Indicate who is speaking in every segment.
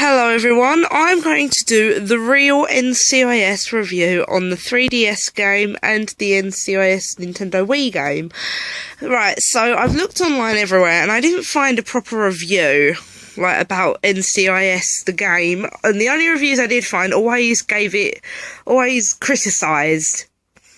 Speaker 1: Hello everyone, I'm going to do the real NCIS review on the 3DS game and the NCIS Nintendo Wii game. Right, so I've looked online everywhere and I didn't find a proper review about NCIS the game, and the only reviews I did find always criticised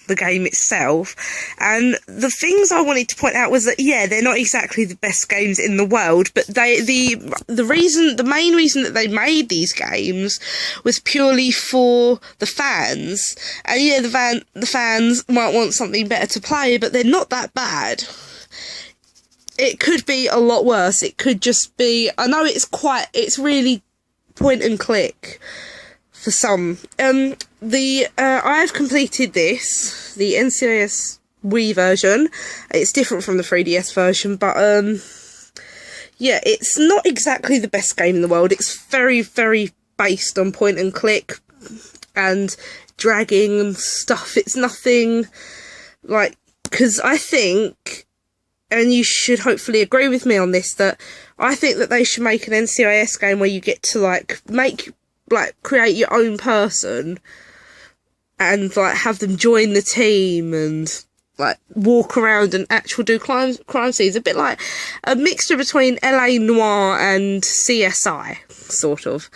Speaker 1: the game itself. And the things I wanted to point out was that, yeah, they're not exactly the best games in the world, but the main reason that they made these games was purely for the fans. And yeah, the fans might want something better to play, but they're not that bad. It could be a lot worse. It could just be, I know it's really point and click for some. I've completed this, the NCIS Wii version. It's different from the 3DS version, but yeah, it's not exactly the best game in the world. It's very, very based on point and click and dragging and stuff. It's nothing like, because I think, and you should hopefully agree with me on this, that I think that they should make an NCIS game where you get to create your own person and have them join the team and walk around and do crime scenes, a bit like a mixture between LA Noire and CSI, sort of,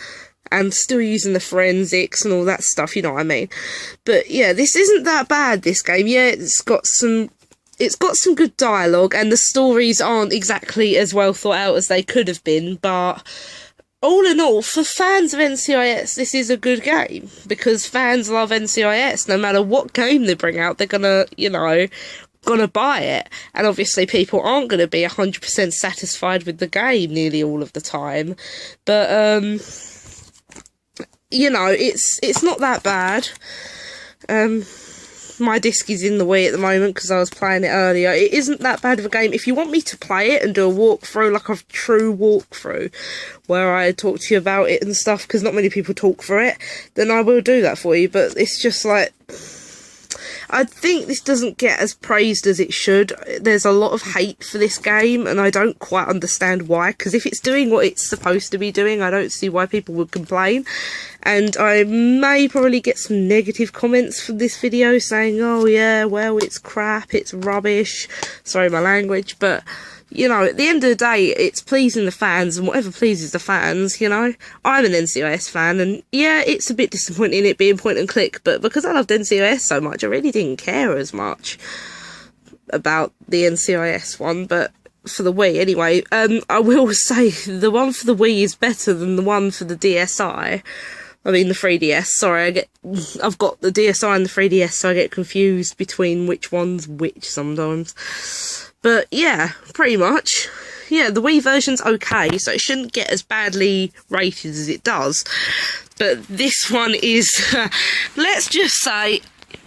Speaker 1: and still using the forensics and all that stuff, you know what I mean. But yeah, this isn't that bad, this game. Yeah, it's got some good dialogue, and the stories aren't exactly as well thought out as they could have been, but all in all, for fans of NCIS, this is a good game, because fans love NCIS. No matter what game they bring out, they're gonna buy it. And obviously people aren't gonna be 100% satisfied with the game nearly all of the time. But, it's not that bad. My disc is in the Wii at the moment because I was playing it earlier. It isn't that bad of a game. If you want me to play it and do a walkthrough, like a true walkthrough, where I talk to you about it and stuff, because not many people talk for it, then I will do that for you. But it's just I think this doesn't get as praised as it should. There's a lot of hate for this game, and I don't quite understand why, because if it's doing what it's supposed to be doing, I don't see why people would complain. And I may probably get some negative comments for this video saying, oh yeah, well, it's crap, it's rubbish, sorry my language, but at the end of the day, it's pleasing the fans, and whatever pleases the fans, I'm an NCIS fan, and yeah, it's a bit disappointing it being point and click, but because I loved NCIS so much, I really didn't care as much about the NCIS one. But for the Wii, anyway, I will say the one for the Wii is better than the one for the DSi. I mean, the 3DS, sorry, I've got the DSi and the 3DS, so I get confused between which one's which sometimes. But yeah, pretty much. Yeah, the Wii version's okay, so it shouldn't get as badly rated as it does. But this one is, let's just say,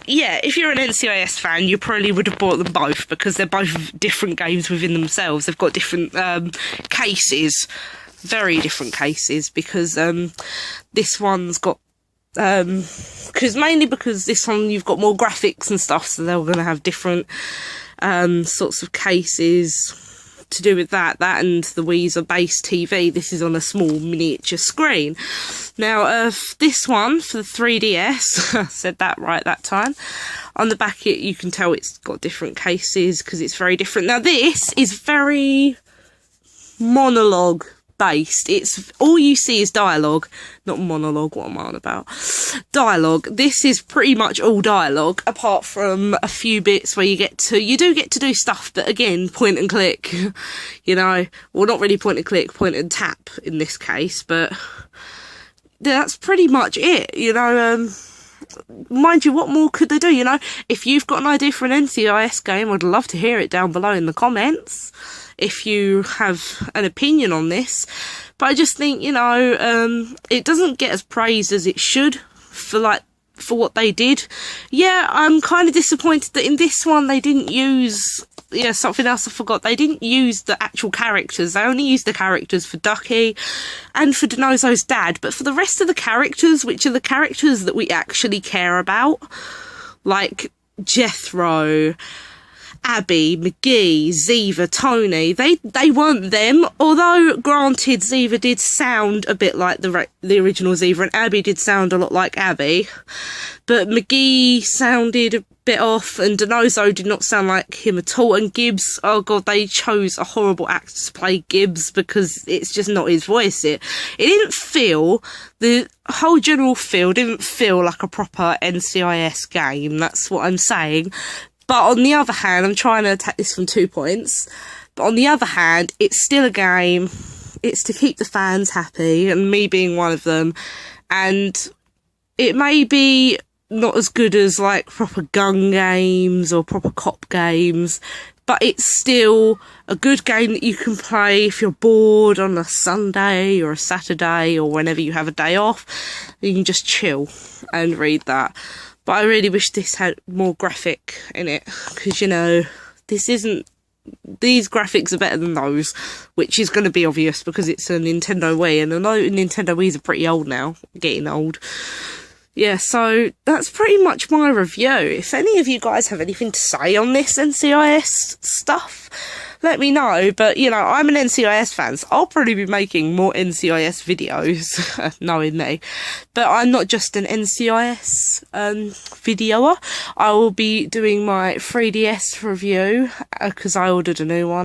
Speaker 1: yeah, if you're an NCIS fan, you probably would have bought them both, because they're both different games within themselves. They've got different cases, very different cases, because this one's got, mainly because this one you've got more graphics and stuff, so they're going to have different sorts of cases to do with that. That and the Wii's a base TV. This is on a small miniature screen. Now, this one for the 3DS, said that right that time. On the back, you can tell it's got different cases because it's very different. Now, this is very monologue based. It's all you see is dialogue, not monologue. What am I on about? Dialogue. This is pretty much all dialogue, apart from a few bits where you do get to do stuff, but again, point and click. Well, not really point and click, point and tap in this case, but that's pretty much it. Mind you, what more could they do? If you've got an idea for an NCIS game, I'd love to hear it down below in the comments, if you have an opinion on this. But I just think, it doesn't get as praised as it should for what they did. Yeah, I'm kind of disappointed that in this one they didn't use, something else I forgot, they didn't use the actual characters. They only used the characters for Ducky and for Dinozo's dad, but for the rest of the characters, which are the characters that we actually care about, like Jethro Abby, McGee, Ziva, Tony, they weren't them. Although, granted, Ziva did sound a bit like the original Ziva, and Abby did sound a lot like Abby. But McGee sounded a bit off, and Donoso did not sound like him at all. And Gibbs, oh god, they chose a horrible actor to play Gibbs because it's just not his voice. It didn't feel, the whole general feel didn't feel like a proper NCIS game. That's what I'm saying. But on the other hand, I'm trying to attack this from 2 points. But on the other hand, it's still a game. It's to keep the fans happy, and me being one of them. And it may be not as good as like proper gun games or proper cop games, but it's still a good game that you can play if you're bored on a Sunday or a Saturday or whenever you have a day off. You can just chill and read that. But I really wish this had more graphic in it, because, you know, these graphics are better than those, which is going to be obvious because it's a Nintendo Wii, and I know Nintendo Wii's are pretty old now, getting old. Yeah, so that's pretty much my review. If any of you guys have anything to say on this NCIS stuff, let me know. But, you know, I'm an NCIS fan, so I'll probably be making more NCIS videos, knowing me. But I'm not just an NCIS videoer. I will be doing my 3DS review, because I ordered a new one.